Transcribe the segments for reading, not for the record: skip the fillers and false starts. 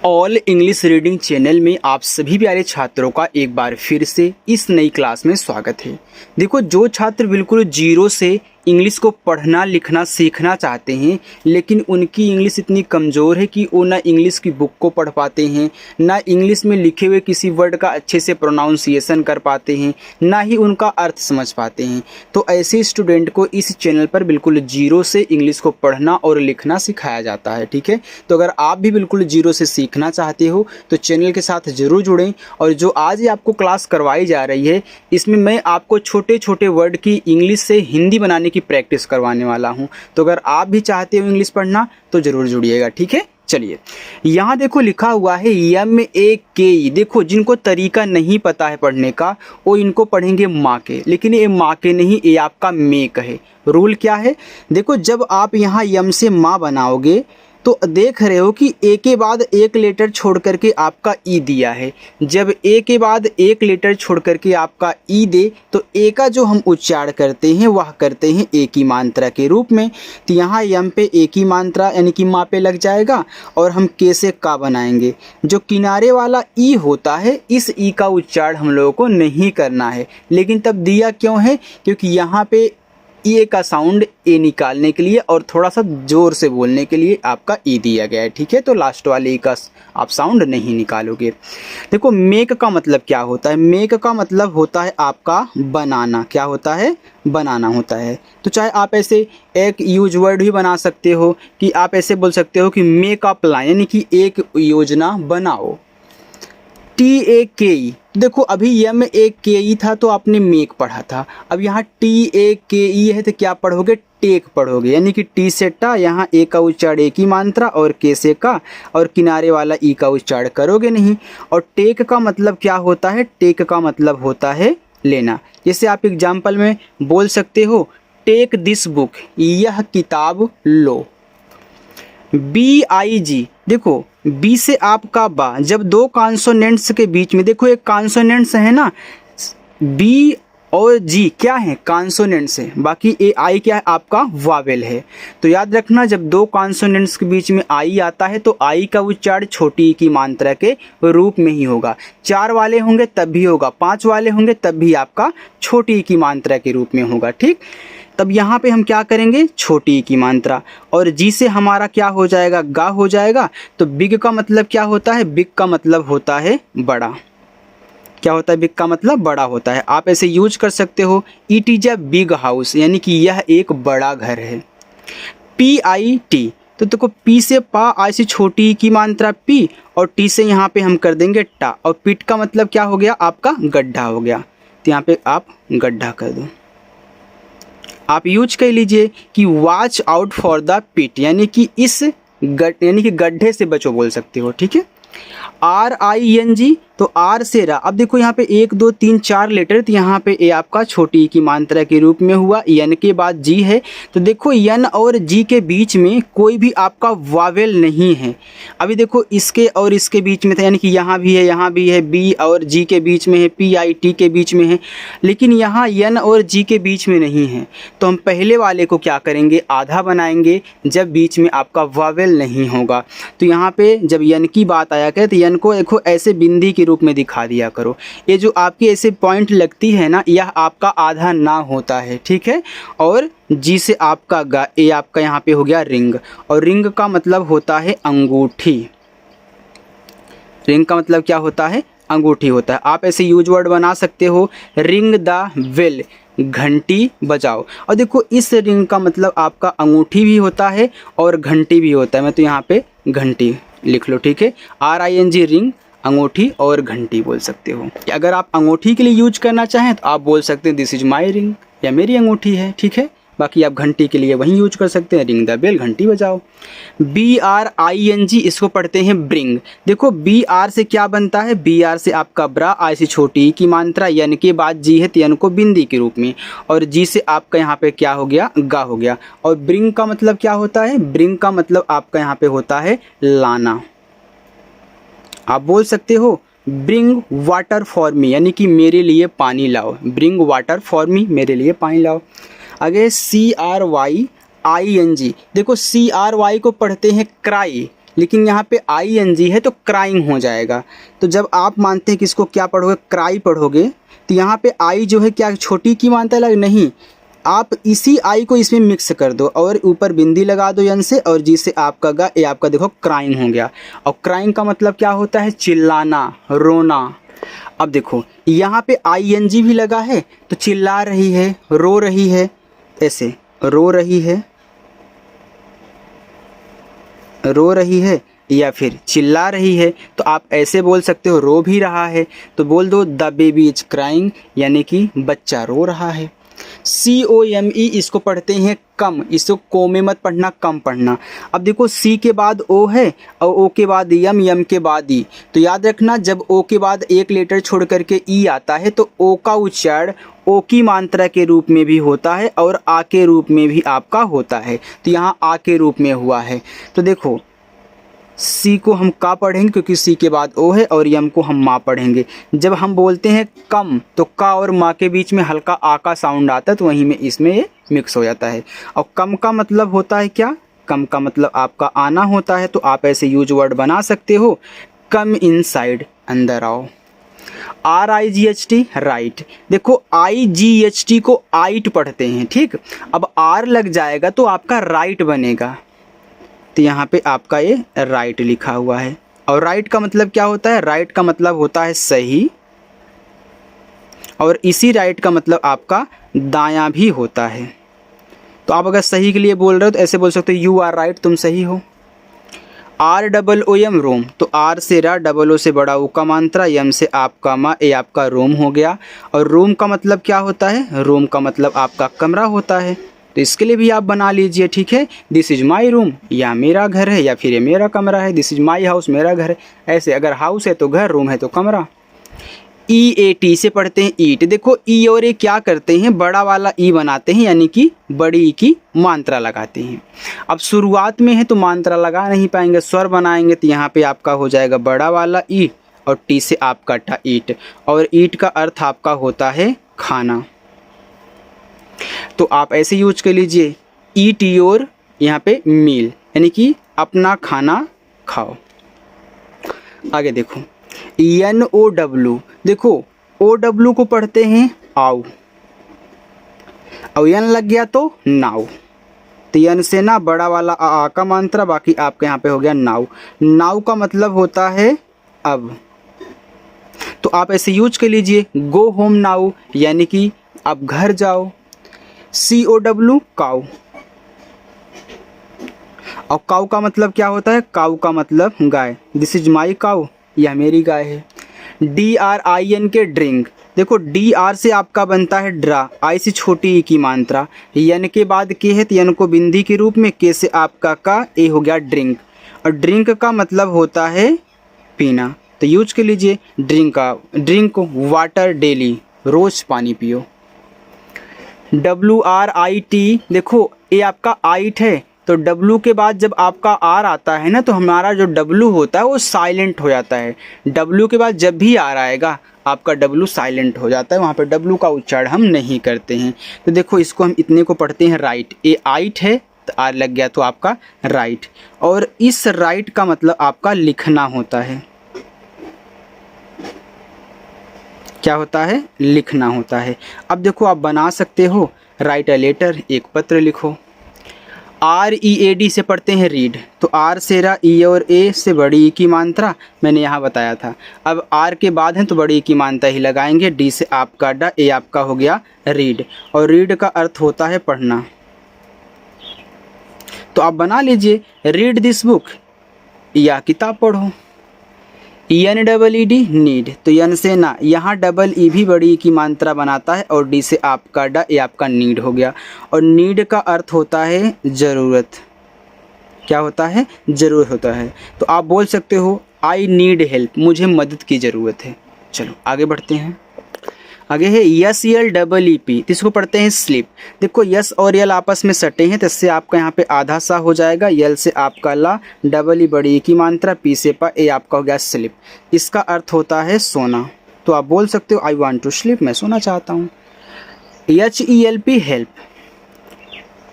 All English reading channel में आप सभी प्यारे छात्रों का एक बार फिर से इस नई क्लास में स्वागत है। देखो, जो छात्र बिल्कुल जीरो से इंग्लिश को पढ़ना लिखना सीखना चाहते हैं, लेकिन उनकी इंग्लिश इतनी कमज़ोर है कि वो ना इंग्लिश की बुक को पढ़ पाते हैं, ना इंग्लिश में लिखे हुए किसी वर्ड का अच्छे से प्रोनाउंसिएशन कर पाते हैं, ना ही उनका अर्थ समझ पाते हैं, तो ऐसे स्टूडेंट को इस चैनल पर बिल्कुल जीरो से इंग्लिश को पढ़ना और लिखना सिखाया जाता है। ठीक है, तो अगर आप भी बिल्कुल जीरो से सीखना चाहते हो तो चैनल के साथ ज़रूर जुड़ें। और जो आज ये आपको क्लास करवाई जा रही है, इसमें मैं आपको छोटे छोटे वर्ड की इंग्लिश से हिंदी बनाने की प्रैक्टिस करवाने वाला हूं। तो अगर आप भी चाहते हो इंग्लिश पढ़ना तो ज़रूर जुड़िएगा। ठीक है, चलिए यहाँ देखो लिखा हुआ है MAKE। देखो, जिनको तरीका नहीं पता है पढ़ने का वो इनको पढ़ेंगे माँ के, लेकिन ये माँ के नहीं, ये आपका मेक है। रूल क्या है, देखो जब आप यहाँ यम से माँ बनाओगे तो देख रहे हो कि ए के बाद एक लेटर छोड़ करके आपका ई दिया है। जब ए के बाद एक लेटर छोड़ करके आपका ई दे तो ए का जो हम उच्चारण करते हैं वह करते हैं ए की मात्रा के रूप में। तो यहाँ यम पे ए की मात्रा यानी कि माँ पे लग जाएगा और हम के से का बनाएंगे। जो किनारे वाला ई होता है, इस ई का उच्चारण हम लोगों को नहीं करना है, लेकिन तब दिया क्यों है, क्योंकि यहाँ पे ए का साउंड ए निकालने के लिए और थोड़ा सा ज़ोर से बोलने के लिए आपका ई दिया गया है। ठीक है, तो लास्ट वाले ई का आप साउंड नहीं निकालोगे। देखो, मेक का मतलब क्या होता है, मेक का मतलब होता है आपका बनाना। क्या होता है, बनाना होता है। तो चाहे आप ऐसे एक यूज वर्ड भी बना सकते हो कि आप ऐसे बोल सकते हो कि मेक अ प्लान, यानी कि एक योजना बनाओ। TAKE, देखो अभी MAKE था तो आपने मेक पढ़ा था, अब यहाँ TAKE है तो क्या पढ़ोगे, टेक पढ़ोगे, यानी कि टी से टा, यहाँ ए का उच्चारण ए की मात्रा और के से का, और किनारे वाला ई का उच्चारण करोगे नहीं। और टेक का मतलब क्या होता है, टेक का मतलब होता है लेना। जैसे आप एग्जाम्पल में बोल सकते हो, टेक दिस बुक, यह किताब लो। BIG, देखो बी से आपका बा, जब दो कॉन्सोनेंट्स के बीच में, देखो एक कॉन्सोनेंट्स है ना, बी और जी क्या है, कॉन्सोनेंट्स है, बाकी ए आई क्या है, आपका वावेल है। तो याद रखना, जब दो कॉन्सोनेंट्स के बीच में आई आता है तो आई का उच्चारण छोटी ई की मात्रा के रूप में ही होगा। 4 वाले होंगे तब भी होगा, 5 वाले होंगे तब भी आपका छोटी ई की मात्रा के रूप में होगा। ठीक, तब यहाँ पे हम क्या करेंगे, छोटी की मात्रा, और जी से हमारा क्या हो जाएगा, गा हो जाएगा। तो बिग का मतलब क्या होता है, बिग का मतलब होता है बड़ा। क्या होता है, बिग का मतलब बड़ा होता है। आप ऐसे यूज कर सकते हो, it is a big house, यानी कि यह एक बड़ा घर है। PIT, तो देखो पी से पा, आई से छोटी की मात्रा पी, और टी से यहाँ पे हम कर देंगे टा, और पिट का मतलब क्या हो गया, आपका गड्ढा हो गया। तो यहाँ पे आप गड्ढा कर दो। आप यूज कर लीजिए कि watch out for the pit, यानी कि इस यानी कि गड्ढे से बचो बोल सकते हो। ठीक है, RING, तो आर से रा। अब देखो यहाँ पे 1 2 3 4 लेटर, तो यहाँ पे ए आपका छोटी की मात्रा के रूप में हुआ। यन के बाद जी है, तो देखो यन और जी के बीच में कोई भी आपका वावेल नहीं है। अभी देखो इसके और इसके बीच में था, यानी कि यहाँ भी है, यहाँ भी है, बी और जी के बीच में है, PIT के बीच में है, लेकिन यहाँ यन और जी के बीच में नहीं है। तो हम पहले वाले को क्या करेंगे, आधा बनाएंगे जब बीच में आपका वावेल नहीं होगा। तो यहाँ पे जब यन की बात आया करे तो यन को देखो ऐसे बिंदी के रूप में दिखा दिया करो। ये जो आपकी ऐसे पॉइंट लगती है ना, यह आपका आधा ना होता है। ठीक है, और जी से आपका गा, ये आपका यहाँ पे हो गया रिंग, और रिंग का मतलब होता है अंगूठी। रिंग का मतलब क्या होता है, अंगूठी होता है। आप ऐसे यूज वर्ड बना सकते हो, रिंग द बेल, घंटी बजाओ। और देखो इस रिंग का मतलब आपका अंगूठी भी होता है और घंटी भी होता है। मैं तो यहाँ पे घंटी लिख लो। ठीक है, RING, रिंग, अंगूठी और घंटी बोल सकते हो। अगर आप अंगूठी के लिए यूज करना चाहें तो आप बोल सकते हैं दिस इज माई रिंग, या मेरी अंगूठी है। ठीक है, बाकी आप घंटी के लिए वहीं यूज कर सकते हैं, रिंग द बेल, घंटी बजाओ। BRING, इसको पढ़ते हैं ब्रिंग। देखो BR से क्या बनता है, BR से आपका ब्रा, आई से छोटी की मात्रा, यन के बाद जी है तो यन को बिंदी के रूप में, और जी से आपका यहाँ पे क्या हो गया, गा हो गया। और ब्रिंग का मतलब क्या होता है, ब्रिंग का मतलब आपका यहाँ पे होता है लाना। आप बोल सकते हो ब्रिंग वाटर फॉर मी, यानी कि मेरे लिए पानी लाओ। ब्रिंग वाटर फॉर मी, मेरे लिए पानी लाओ। आगे CRYING, देखो CRY को पढ़ते हैं क्राई, लेकिन यहाँ पे ING है तो क्राइंग हो जाएगा। तो जब आप मानते हैं कि इसको क्या पढ़ोगे, क्राई पढ़ोगे, तो यहाँ पे आई जो है क्या छोटी की मानता है, नहीं, आप इसी आई को इसमें मिक्स कर दो और ऊपर बिंदी लगा दो यन से, और जी से आपका गा, ये आपका देखो क्राइंग हो गया। और क्राइंग का मतलब क्या होता है, चिल्लाना, रोना। अब देखो यहाँ पे ING भी लगा है तो चिल्ला रही है, रो रही है, ऐसे रो रही है, रो रही है या फिर चिल्ला रही है। तो आप ऐसे बोल सकते हो रो भी रहा है, तो बोल दो द बेबी इज क्राइंग, यानी कि बच्चा रो रहा है। COME इसको पढ़ते हैं कम, इसको को में मत पढ़ना, कम पढ़ना। अब देखो C के बाद O है और O के बाद यम, यम के बाद E, तो याद रखना जब O के बाद एक लेटर छोड़ करके E आता है तो O का उच्चारण O की मात्रा के रूप में भी होता है और आ के रूप में भी आपका होता है। तो यहाँ आ के रूप में हुआ है। तो देखो सी को हम का पढ़ेंगे क्योंकि सी के बाद ओ है, और यम को हम माँ पढ़ेंगे। जब हम बोलते हैं कम तो का और माँ के बीच में हल्का आ का साउंड आता है, तो वहीं में इसमें ये मिक्स हो जाता है। और कम का मतलब होता है क्या, कम का मतलब आपका आना होता है। तो आप ऐसे यूज वर्ड बना सकते हो, कम इनसाइड, अंदर आओ। RIGHT राइट, देखो IGHT को आइट पढ़ते हैं, ठीक। अब आर लग जाएगा तो आपका राइट बनेगा, तो यहाँ पे आपका ये राइट लिखा हुआ है। और राइट का मतलब क्या होता है, राइट का मतलब होता है सही, और इसी राइट का मतलब आपका दायां भी होता है। तो आप अगर सही के लिए बोल रहे हो तो ऐसे बोल सकते हो यू आर राइट, तुम सही हो। ROOM रोम, तो आर से रा, डबल ओ से बड़ा ओ का मात्रा, यम से आपका मा, ए आपका रोम हो गया। और रूम का मतलब क्या होता है, रूम का मतलब आपका कमरा होता है। तो इसके लिए भी आप बना लीजिए, ठीक है। दिस इज माई रूम, या मेरा घर है, या फिर ये मेरा कमरा है। दिस इज माई हाउस, मेरा घर है। ऐसे अगर हाउस है तो घर, रूम है तो कमरा। EAT से पढ़ते हैं ईट। देखो ई और ए क्या करते हैं, बड़ा वाला ई बनाते हैं, यानी कि बड़ी ई की मात्रा लगाते हैं। अब शुरुआत में है तो मात्रा लगा नहीं पाएंगे, स्वर बनाएंगे, तो यहाँ पे आपका हो जाएगा बड़ा वाला ई, और टी से आपका टा ईट। और ईट का अर्थ आपका होता है खाना। तो आप ऐसे यूज कर लीजिए, ईट योर, यहाँ पे मील, यानी कि अपना खाना खाओ। आगे देखो NOW, देखो OW को पढ़ते हैं आओ, और यन लग गया तो नाउ। तो यन से ना बड़ा वाला आ का मात्रा, बाकी आपके यहाँ पे हो गया नाउ। नाउ का मतलब होता है अब। तो आप ऐसे यूज कर लीजिए, गो होम नाउ, यानी कि अब घर जाओ। COW काउ, और काउ का मतलब क्या होता है, काउ का मतलब गाय। दिस इज माई काउ, यह मेरी गाय है। DRIN के ड्रिंक, देखो DR से आपका बनता है ड्रा, आई से छोटी ई की मात्रा, यन के बाद के है तो यन को बिंदी के रूप में, के से आपका का, ए हो गया ड्रिंक। और ड्रिंक का मतलब होता है पीना, तो यूज कर लीजिए ड्रिंक का, ड्रिंक वाटर डेली, रोज पानी पियो। WRIT, देखो ये आपका आइट है, तो W के बाद जब आपका R आता है ना, तो हमारा जो W होता है वो साइलेंट हो जाता है। W के बाद जब भी R आएगा आपका W साइलेंट हो जाता है, वहाँ पे W का उच्चारण हम नहीं करते हैं। तो देखो इसको हम इतने को पढ़ते हैं राइट, ये आइट है तो R लग गया तो आपका राइट। और इस राइट का मतलब आपका लिखना होता है, क्या होता है, लिखना होता है। अब देखो आप बना सकते हो, राइट अ लेटर, एक पत्र लिखो। READ से पढ़ते हैं रीड, तो R से रा, E और A से बड़ी ई की मात्रा मैंने यहाँ बताया था। अब R के बाद है तो बड़ी ई की मात्रा ही लगाएंगे, D से आपका डा, ए आपका हो गया रीड। और रीड का अर्थ होता है पढ़ना। तो आप बना लीजिए, रीड दिस बुक, या किताब पढ़ो। NEED नीड, तो यन से ना, यहाँ डबल ई भी बड़ी ई की मात्रा बनाता है, और डी से आपका डा, ये आपका नीड हो गया। और नीड का अर्थ होता है ज़रूरत, क्या होता है, ज़रूरत होता है। तो आप बोल सकते हो आई नीड हेल्प, मुझे मदद की ज़रूरत है। चलो आगे बढ़ते हैं। आगे है SELEEP, इसको पढ़ते हैं स्लिप। देखो यस और यल आपस में सटे हैं, तो इससे आपका यहाँ पे आधा सा हो जाएगा। यल से आपका ला, डबल ई बड़ी ई की मात्रा, पी से पा, ए आपका हो गया स्लिप। इसका अर्थ होता है सोना। तो आप बोल सकते हो आई वांट टू स्लीप, मैं सोना चाहता हूँ। HELP हेल्प,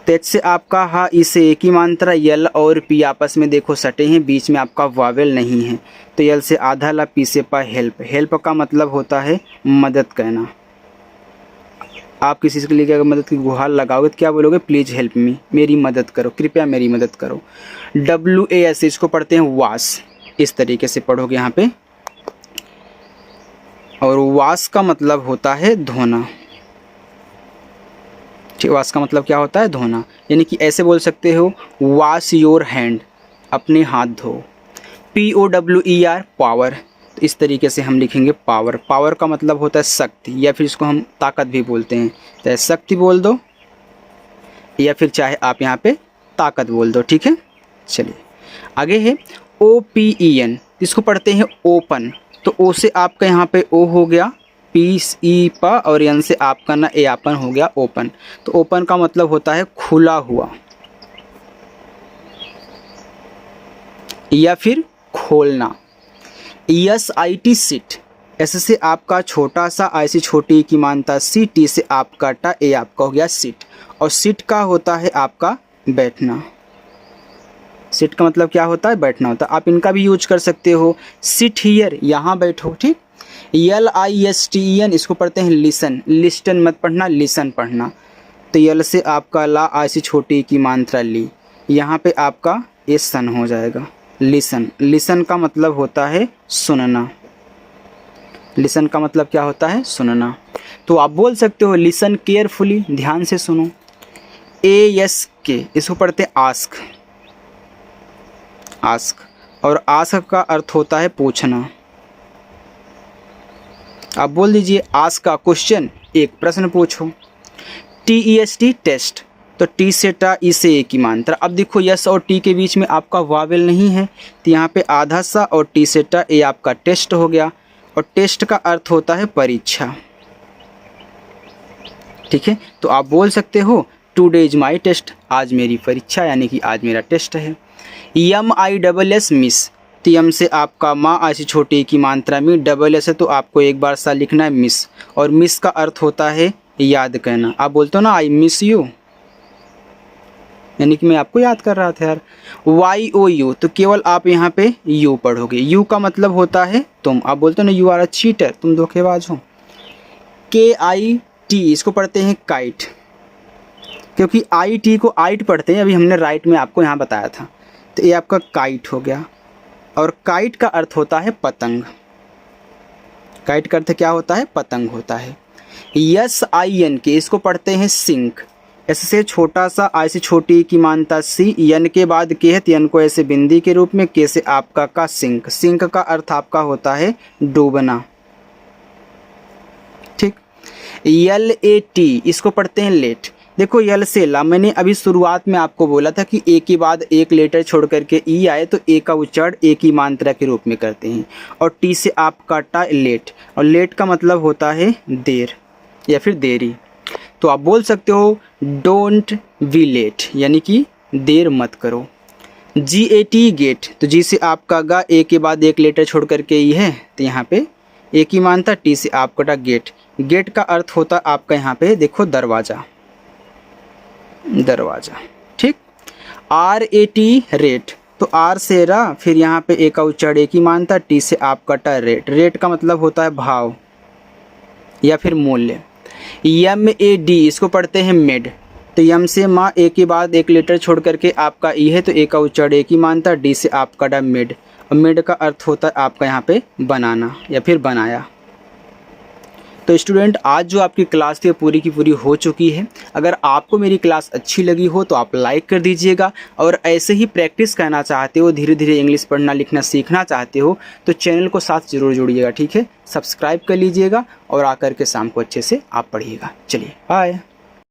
तो एच से आपका हा ई से एक ही मात्रा, यल और पी आपस में देखो सटे हैं, बीच में आपका वावेल नहीं है, तो यल से आधा ला, पी से पा हेल्प। हेल्प का मतलब होता है मदद करना। आप किसी के लिए अगर मदद की गुहार लगाओगे तो क्या बोलोगे? प्लीज़ हेल्प मी, मेरी मदद करो, कृपया मेरी मदद करो। WAS इसको पढ़ते हैं वास, इस तरीके से पढ़ोगे यहाँ पे। और वास का मतलब होता है धोना। ठीक, वास का मतलब क्या होता है? धोना। यानी कि ऐसे बोल सकते हो वाश योर हैंड, अपने हाथ धो। POWER पावर, तो इस तरीके से हम लिखेंगे पावर। पावर का मतलब होता है शक्ति, या फिर इसको हम ताकत भी बोलते हैं, चाहे शक्ति बोल दो या फिर चाहे आप यहाँ पे ताकत बोल दो। ठीक है, चलिए आगे है OPEN, इसको पढ़ते हैं ओपन। तो ओ से आपका यहाँ पे ओ हो गया, PE पा, और एन से आपका ना ए आपन हो गया ओपन। तो ओपन का मतलब होता है खुला हुआ या फिर खोलना। SIT सिट, ऐसे से आपका छोटा सा, ऐसी छोटी की मानता सी, टी से आपका टा, ए आपका हो गया सिट। और सिट का होता है आपका बैठना। सिट का मतलब क्या होता है? बैठना होता है। आप इनका भी यूज कर सकते हो, सिट हियर, यहाँ बैठो। ठीक, LISTEN इसको पढ़ते हैं लिसन। लिस्टन मत पढ़ना, लिसन पढ़ना। तो यल से आपका ला, ऐसी छोटी की मात्रा ली, यहाँ पे आपका ये सन हो जाएगा, लिसन। लिसन का मतलब होता है सुनना। लिसन का मतलब क्या होता है? सुनना। तो आप बोल सकते हो लिसन केयरफुली, ध्यान से सुनो। ASK इसको पढ़ते हैं आस्क। आस्क, और आस्क का अर्थ होता है पूछना। आप बोल दीजिए आस्क का क्वेश्चन, एक प्रश्न पूछो। TEST टेस्ट, तो टी से टा, ई से ए की मात्रा। अब देखो यस और टी के बीच में आपका वावेल नहीं है, तो यहाँ पे आधा सा, और टी से टा, ए आपका टेस्ट हो गया। और टेस्ट का अर्थ होता है परीक्षा। ठीक है, तो आप बोल सकते हो टुडे इज माई टेस्ट, आज मेरी परीक्षा, यानी कि आज मेरा टेस्ट है। MISS मिस, तो यम से आपका माँ, ऐसी छोटी की मात्रा में, डबल एस है तो आपको एक बार सा लिखना है मिस। और मिस का अर्थ होता है याद करना। आप बोलते हो ना आई मिस यू, यानी कि मैं आपको याद कर रहा था यार। YOU, तो केवल आप यहाँ पे यू पढ़ोगे। यू का मतलब होता है तुम। आप बोलते हो ना यू आर अ चीटर, तुम धोखेबाज हो। KIT इसको पढ़ते हैं काइट, क्योंकि IT को आइट पढ़ते हैं, अभी हमने राइट में आपको यहाँ बताया था। तो ये आपका काइट हो गया। और काइट का अर्थ होता है पतंग। काइट का अर्थ क्या होता है? पतंग होता है। SINK इसको पढ़ते हैं सिंक। ऐसे से छोटा सा, ऐसी छोटी की मानता सी, यन के बाद के है, यन को ऐसे बिंदी के रूप में, के से आपका का सिंक। सिंक का अर्थ आपका होता है डूबना। ठीक, LAT इसको पढ़ते हैं लेट। देखो यल से ला, मैंने अभी शुरुआत में आपको बोला था कि ए के बाद एक लेटर छोड़ करके ई आए तो ए का उच्चारण ए की मात्रा के रूप में करते हैं। और टी से आपका टा, लेट। और लेट का मतलब होता है देर या फिर देरी। तो आप बोल सकते हो डोंट बी लेट, यानी कि देर मत करो। GAT गेट, तो जी से आपका गा, ए के बाद एक लेटर छोड़ करके ई है, तो यहाँ पे ए की मानता, टी से आपका टा, गेट। गेट का अर्थ होता आपका यहाँ पे देखो दरवाज़ा, दरवाज़ा। ठीक, RAT रेट, तो आर से रा, फिर यहाँ पे ए का उच्चारण ए की मानता, टी से आपका टा, रेट। रेट का मतलब होता है भाव या फिर मूल्य। MAD इसको पढ़ते हैं मेड, तो यम से माँ, ए के बाद एक लेटर छोड़ करके आपका ई है, तो ए का उच्चारण ए की मानता, डी से आपका डा, मेड। और मेड का अर्थ होता है आपका यहाँ पे बनाना या फिर बनाया। तो स्टूडेंट, आज जो आपकी क्लास थी पूरी की पूरी हो चुकी है। अगर आपको मेरी क्लास अच्छी लगी हो तो आप लाइक कर दीजिएगा, और ऐसे ही प्रैक्टिस करना चाहते हो, धीरे धीरे इंग्लिश पढ़ना लिखना सीखना चाहते हो, तो चैनल को साथ ज़रूर जोड़िएगा। ठीक है, सब्सक्राइब कर लीजिएगा और आकर के शाम को अच्छे से आप पढ़िएगा। चलिए बाय।